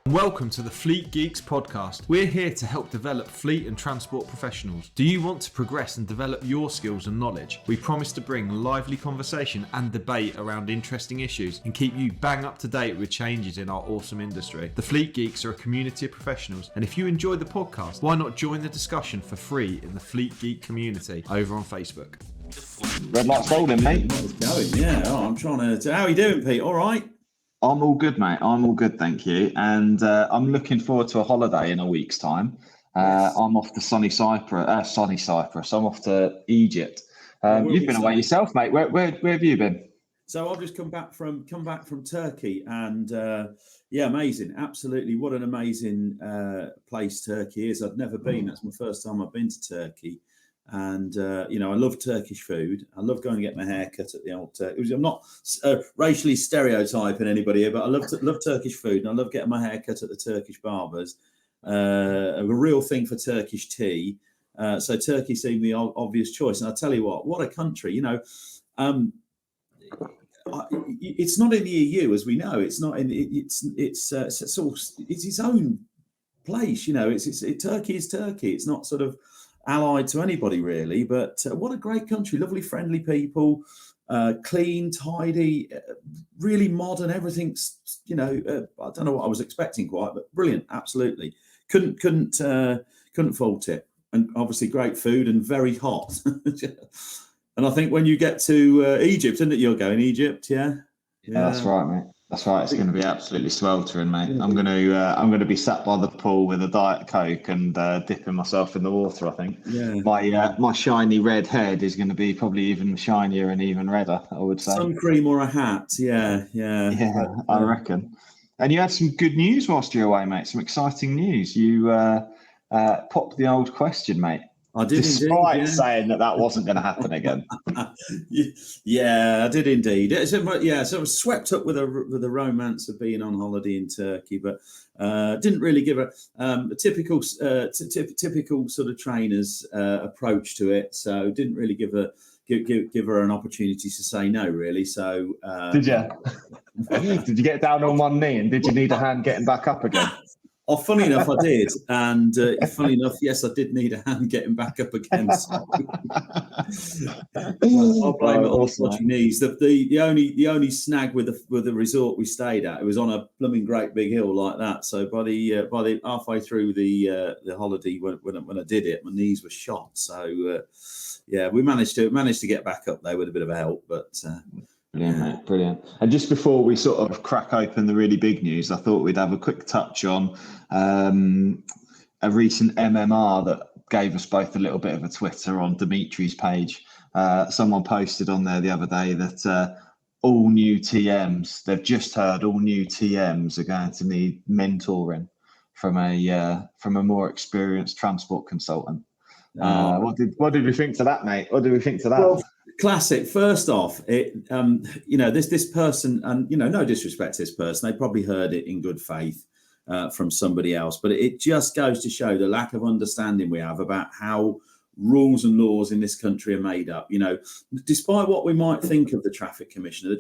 Welcome to the Fleet Geeks podcast. We're here to help develop fleet and transport professionals. Do you want to progress and develop your skills and knowledge? We promise to bring lively conversation and debate around interesting issues and keep you bang up to date with changes in our awesome industry. The Fleet Geeks are a community of professionals, and if you enjoy the podcast, why not join the discussion for free in the Fleet Geek community over on Facebook? Red light's holding, mate. It's going, yeah. Oh, I'm trying to. How are you doing, Pete? All right? I'm all good, mate. I'm all good, thank you. And I'm looking forward to a holiday in a week's time. Yes. I'm off to sunny Cyprus. I'm off to Egypt. You've been away yourself, mate. Where have you been? So I've just come back from Turkey, and yeah, amazing. Absolutely, what an amazing place Turkey is. I've never been. That's my first time I've been to Turkey. And I love Turkish food. I love going to get my hair cut at the old I'm not racially stereotyping anybody here, but I love Turkish food, and I love getting my hair cut at the Turkish barbers. A real thing for Turkish tea. So Turkey seemed the obvious choice. And I tell you what a country. It's not in the EU, as we know. It's not in. It's its own place. Turkey is Turkey. It's not sort of allied to anybody really, but what a great country. Lovely, friendly people, clean, tidy, really modern. Everything's I don't know what I was expecting quite, but brilliant. Absolutely couldn't fault it. And obviously great food and very hot. And I think when you get to Egypt, isn't it, you're going Egypt? Yeah, that's right, mate. That's right. It's going to be absolutely sweltering, mate. I'm going to be sat by the pool with a Diet Coke and dipping myself in the water. I think. Yeah. My shiny red head is going to be probably even shinier and even redder, I would say. Sun cream or a hat. Yeah. I reckon. And you had some good news whilst you were away, mate. Some exciting news. You popped the old question, mate. I did, despite saying that wasn't going to happen again. Yeah, I did indeed. So I was swept up with the romance of being on holiday in Turkey, but didn't really give a typical sort of trainer's approach to it. So didn't really give her an opportunity to say no, really. So did you? Did you get down on one knee, and did you need a hand getting back up again? Oh, funny enough, I did, and funny enough, yes, I did need a hand getting back up again. So. I'll blame it on the dodgy knees. The only snag with the resort we stayed at, it was on a blooming great big hill like that. So by the halfway through the holiday when I did it, my knees were shot. So we managed to get back up there with a bit of help, but. Brilliant, mate. Brilliant. And just before we sort of crack open the really big news, I thought we'd have a quick touch on a recent MMR that gave us both a little bit of a Twitter on Dimitri's page. Someone posted on there the other day that all new TMs, they've just heard all new TMs are going to need mentoring from a more experienced transport consultant. What did we think to that, mate? What did we think to that? Well, classic. First off, this person, and no disrespect to this person, they probably heard it in good faith from somebody else, but it just goes to show the lack of understanding we have about how rules and laws in this country are made up. Despite what we might think of the Traffic Commissioner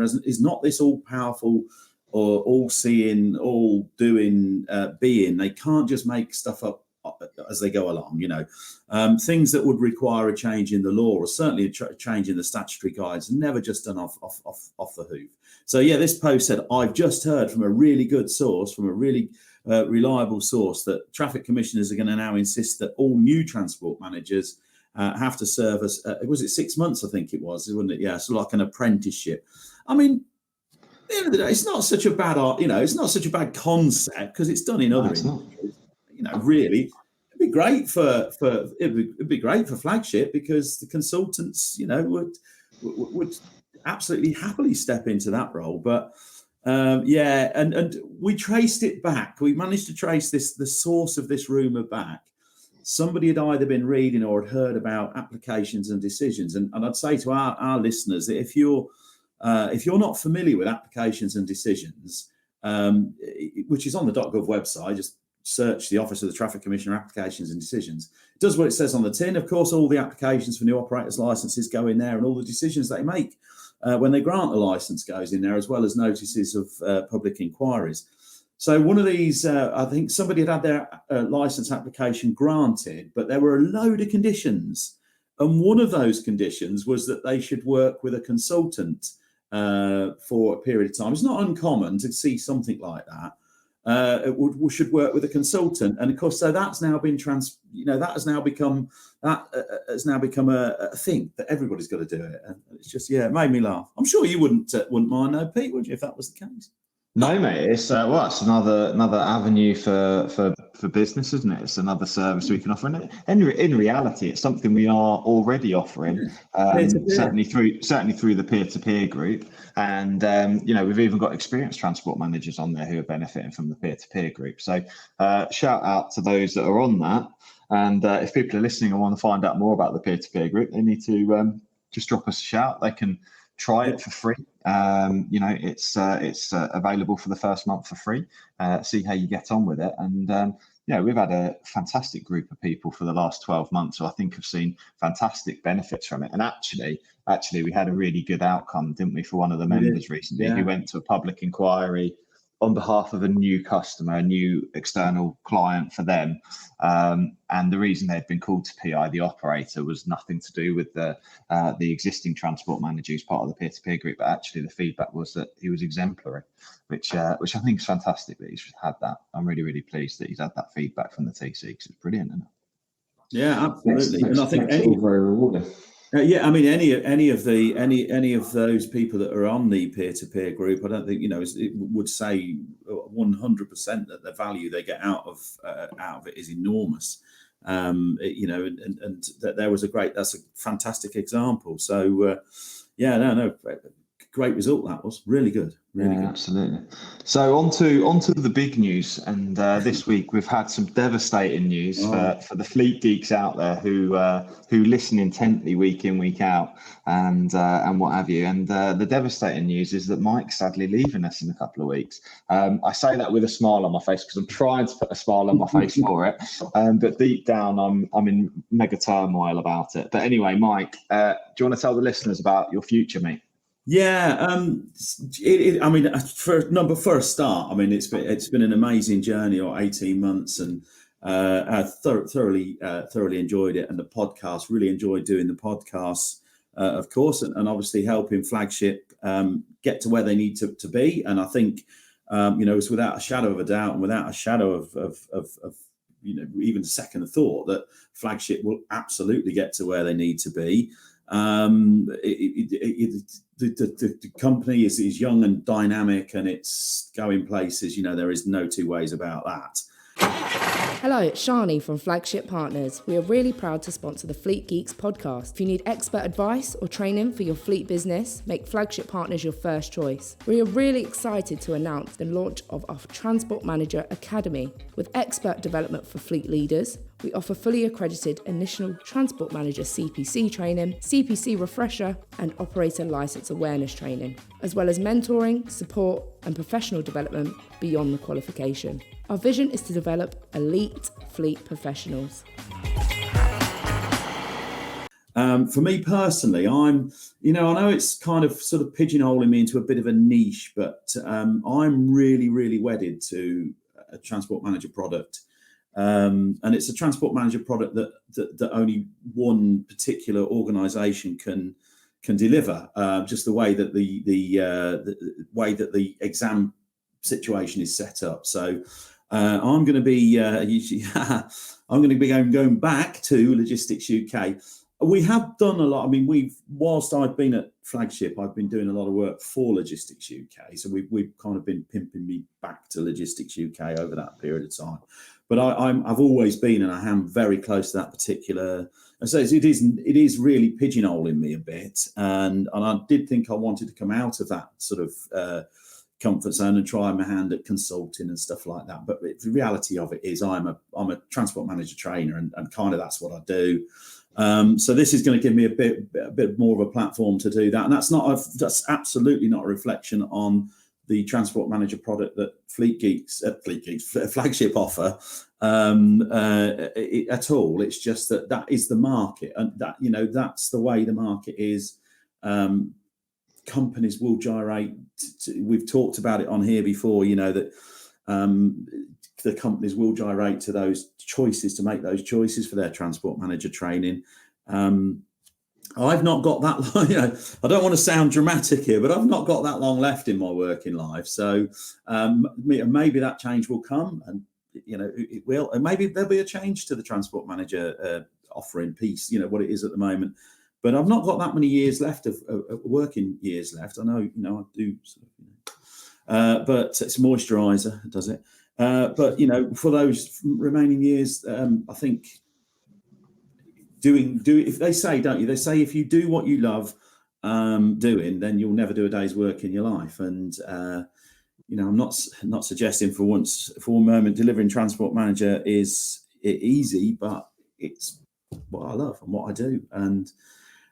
is not this all-powerful or all-seeing, all-doing being. They can't just make stuff up as they go along, things that would require a change in the law or certainly a change in the statutory guides, never just done off the hoof. So this post said, I've just heard from a really good source, from a really reliable source, that traffic commissioners are going to now insist that all new transport managers have to serve us. Was it 6 months? I think it was, wasn't it? Yeah, so like an apprenticeship. I mean, at the end of the day, it's not such a bad it's not such a bad concept because it's done in other industries. Really, it'd be great for Flagship because the consultants, would absolutely happily step into that role. But and we traced it back. We managed to trace the source of this rumor back. Somebody had either been reading or had heard about applications and decisions. And I'd say to our listeners that if you're not familiar with applications and decisions, which is on the .gov website, just search the Office of the Traffic Commissioner Applications and Decisions. It does what it says on the tin. Of course, all the applications for new operators' licenses go in there, and all the decisions they make when they grant a license goes in there, as well as notices of public inquiries. So one of these, I think somebody had their license application granted, but there were a load of conditions. And one of those conditions was that they should work with a consultant for a period of time. It's not uncommon to see something like that. We should work with a consultant, and of course, so that's now been that has now become a thing that everybody's got to do it. And it's just, it made me laugh. I'm sure you wouldn't mind, though, Pete, would you, if that was the case? No, mate. It's it's another avenue for business, isn't it? It's another service we can offer. And in reality, it's something we are already offering, certainly through the peer-to-peer group. And we've even got experienced transport managers on there who are benefiting from the peer-to-peer group. So shout out to those that are on that. And if people are listening and want to find out more about the peer-to-peer group, they need to just drop us a shout. They can try it for free. It's available for the first month for free. See how you get on with it. And we've had a fantastic group of people for the last 12 months who I think have seen fantastic benefits from it. And actually we had a really good outcome, didn't we, for one of the members recently who went to a public inquiry on behalf of a new customer, a new external client for them. And the reason they'd been called to PI, the operator, was nothing to do with the existing transport manager who's part of the peer-to-peer group, but actually the feedback was that he was exemplary, which I think is fantastic that he's had that. I'm really, really pleased that he's had that feedback from the TC, because it's brilliant, isn't it? Yeah, absolutely. And I think all very rewarding. I mean, any of those people that are on the peer-to-peer group, I don't think it would say 100% that the value they get out of it is enormous. And that there was that's a fantastic example. So great result. That was really good. Really good. Absolutely. So on to the big news, and this week we've had some devastating news for the fleet geeks out there who listen intently week in, week out, and what have you. And the devastating news is that Mike's sadly leaving us in a couple of weeks. I say that with a smile on my face because I'm trying to put a smile on my face for it, but deep down I'm in mega turmoil about it. But anyway, Mike, do you want to tell the listeners about your future, mate? Yeah, for a start, I mean, it's been an amazing journey, or 18 months, and I thoroughly enjoyed it. And the podcast, really enjoyed doing the podcasts, of course, and obviously helping Flagship get to where they need to be. And I think, it's without a shadow of a doubt, and without a shadow of even a second of thought, that Flagship will absolutely get to where they need to be. The company is young and dynamic, and it's going places. There is no two ways about that. Hello, it's Shani from Flagship Partners. We are really proud to sponsor the Fleet Geeks podcast. If you need expert advice or training for your fleet business, make Flagship Partners your first choice. We are really excited to announce the launch of our Transport Manager Academy. With expert development for fleet leaders, we offer fully accredited initial Transport Manager CPC training, CPC refresher, and operator license awareness training, as well as mentoring, support, and professional development beyond the qualification. Our vision is to develop elite fleet professionals. For me personally, I know it's kind of sort of pigeonholing me into a bit of a niche, but I'm really, really wedded to a Transport Manager product. And it's a Transport Manager product that only one particular organisation can deliver. Just the way that the way that the exam situation is set up. So I'm going to be going back to Logistics UK. We have done a lot. I mean, whilst I've been at Flagship, I've been doing a lot of work for Logistics UK. So we've kind of been pimping me back to Logistics UK over that period of time. But I've always been, and I am very close to that particular. And so it is really pigeonholing me a bit. And I did think I wanted to come out of that sort of comfort zone and try my hand at consulting and stuff like that. But the reality of it is I'm a transport manager trainer, and kind of that's what I do. So this is going to give me a bit more of a platform to do that. And that's absolutely not a reflection on the transport manager product that Flagship offer at all. It's just that is the market, and that's the way the market is. Companies will gyrate. We've talked about it on here before, that the companies will gyrate to those choices, to make those choices for their transport manager training. I've not got that long, I don't want to sound dramatic here, but I've not got that long left in my working life. So maybe that change will come, and it will, and maybe there'll be a change to the transport manager offering piece, what it is at the moment. But I've not got that many years left of working years left. I know, I do, but it's moisturiser, does it? But for those remaining years, I think doing if they say, don't you? They say if you do what you love doing, then you'll never do a day's work in your life. And I'm not suggesting for a moment delivering transport manager is easy, but it's what I love and what I do. And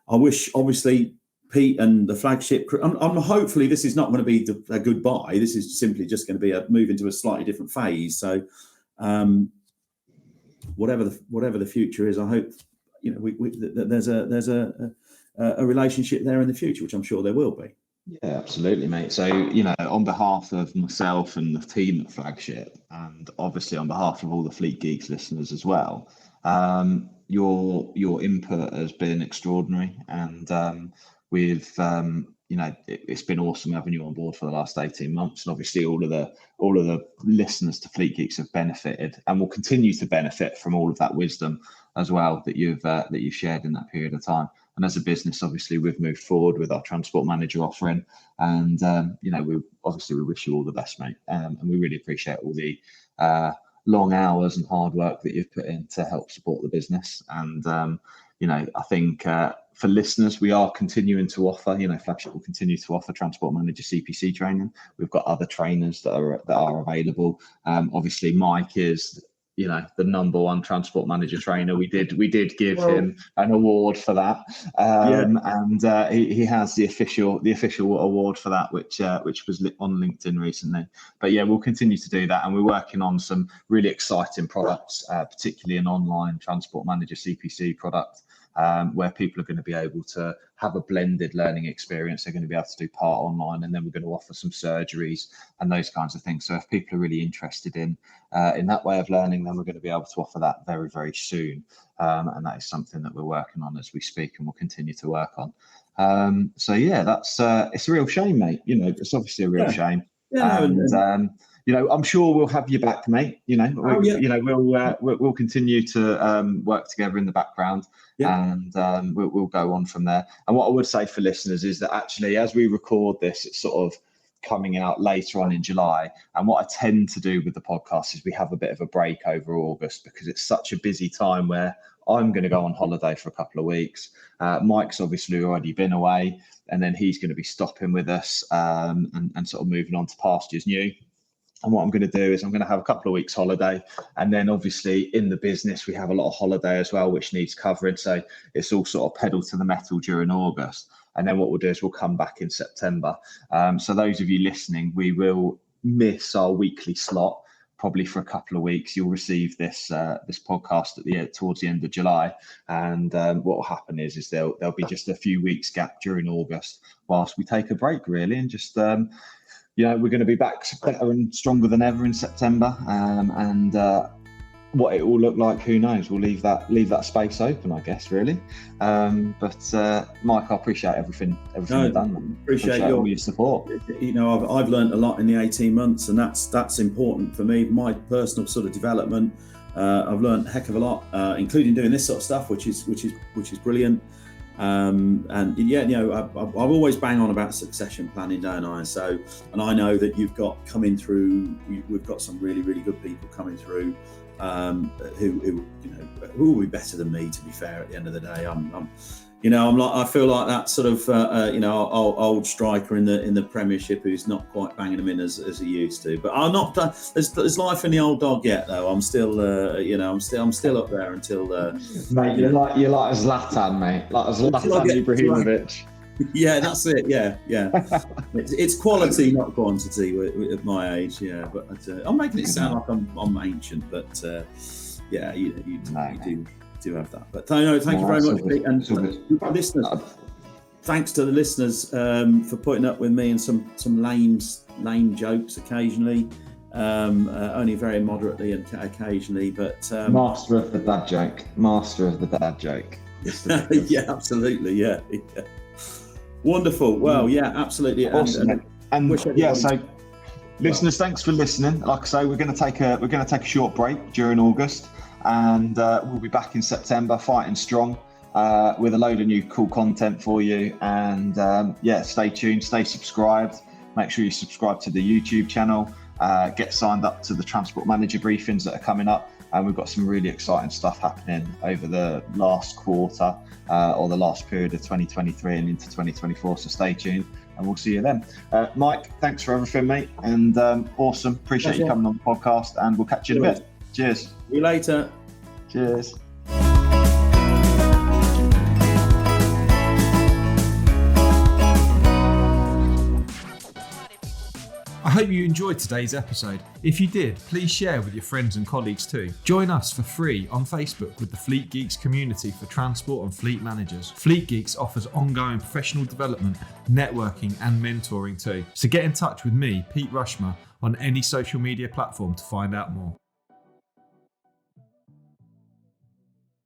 I wish, obviously, Pete and the flagship crew, I'm hopefully this is not going to be a goodbye. This is simply just going to be a move into a slightly different phase. So whatever the future is, I hope that there's a relationship there in the future, which I'm sure there will be. Yeah, absolutely, mate. So, on behalf of myself and the team at Flagship, and obviously on behalf of all the Fleet Geeks listeners as well, your input has been extraordinary, and it's been awesome having you on board for the last 18 months. And obviously all of the listeners to Fleet Geeks have benefited and will continue to benefit from all of that wisdom as well that you've shared in that period of time. And as a business, obviously, we've moved forward with our transport manager offering, and we wish you all the best, mate. And we really appreciate all the long hours and hard work that you've put in to help support the business. And I think for listeners, we are continuing to offer. Flagship will continue to offer transport manager CPC training. We've got other trainers that are available. Obviously, Mike is the number one transport manager trainer. We did give him an award for that, and he has the official award for that, which was on LinkedIn recently. But yeah, we'll continue to do that, and we're working on some really exciting products, particularly an online transport manager CPC product, where people are going to be able to have a blended learning experience. They're going to be able to do part online, and then we're going to offer some surgeries and those kinds of things. So if people are really interested in that way of learning, then we're going to be able to offer that very, very soon. And that is something that we're working on as we speak, and we'll continue to work on. So yeah, that's it's a real shame, mate. It's obviously a real shame. Yeah, and I'm sure we'll have you back, mate. We'll continue to work together in the background, and we'll go on from there. And what I would say for listeners is that actually, as we record this, it's sort of coming out later on in July. And what I tend to do with the podcast is we have a bit of a break over August, because it's such a busy time where I'm going to go on holiday for a couple of weeks. Mike's obviously already been away, and then he's going to be stopping with us and sort of moving on to pastures new. And what I'm going to do is I'm going to have a couple of weeks holiday. And then obviously in the business, we have a lot of holiday as well, which needs covering. So it's all sort of pedal to the metal during August. And then what we'll do is we'll come back in September. So those of you listening, we will miss our weekly slot probably for a couple of weeks. You'll receive this podcast towards the end of July. And what will happen is there'll be just a few weeks gap during August whilst we take a break, really, and just we're going to be back better and stronger than ever in September. And what it will look like, who knows? We'll leave that space open, I guess, really. But Mike, I appreciate everything you've done. Appreciate all your support. I've learned a lot in the 18 months, and that's important for me. My personal sort of development. I've learned a heck of a lot, including doing this sort of stuff, which is brilliant. And I've always bang on about succession planning, don't I? And I know that we've got some really, really good people coming through, who will be better than me, to be fair. At the end of the day, I feel like that sort of old striker in the Premiership who's not quite banging them in as he used to. But I'm not done. There's life in the old dog yet, though. I'm still I'm still up there until. Mate, you're like Zlatan, mate. Like Zlatan Ibrahimovic. Yeah, that's it. Yeah. It's quality, not quantity. At my age, yeah. But I'm making it sound like I'm ancient, but you do have that. But thank you very much, Pete, and listeners. Thanks to the listeners for putting up with me and some lame jokes occasionally. only very moderately and occasionally, but Master of the bad joke. Master of the bad joke. yeah, absolutely, yeah. Wonderful. Well, yeah, absolutely. Awesome. So listeners, thanks for listening. Like I say, we're going to take a short break during August, and we'll be back in September, fighting strong, with a load of new cool content for you. And stay tuned, stay subscribed. Make sure you subscribe to the YouTube channel. Get signed up to the Transport Manager briefings that are coming up. And we've got some really exciting stuff happening over the last quarter or the last period of 2023 and into 2024. So stay tuned and we'll see you then. Mike, thanks for everything, mate. And awesome. Appreciate you coming on the podcast, and we'll catch you in a bit. Cheers. See you later. Cheers. I hope you enjoyed today's episode. If you did, please share with your friends and colleagues too. Join us for free on Facebook with the Fleet Geeks community for transport and fleet managers. Fleet Geeks offers ongoing professional development, networking and mentoring too. So get in touch with me, Pete Rushmer, on any social media platform to find out more.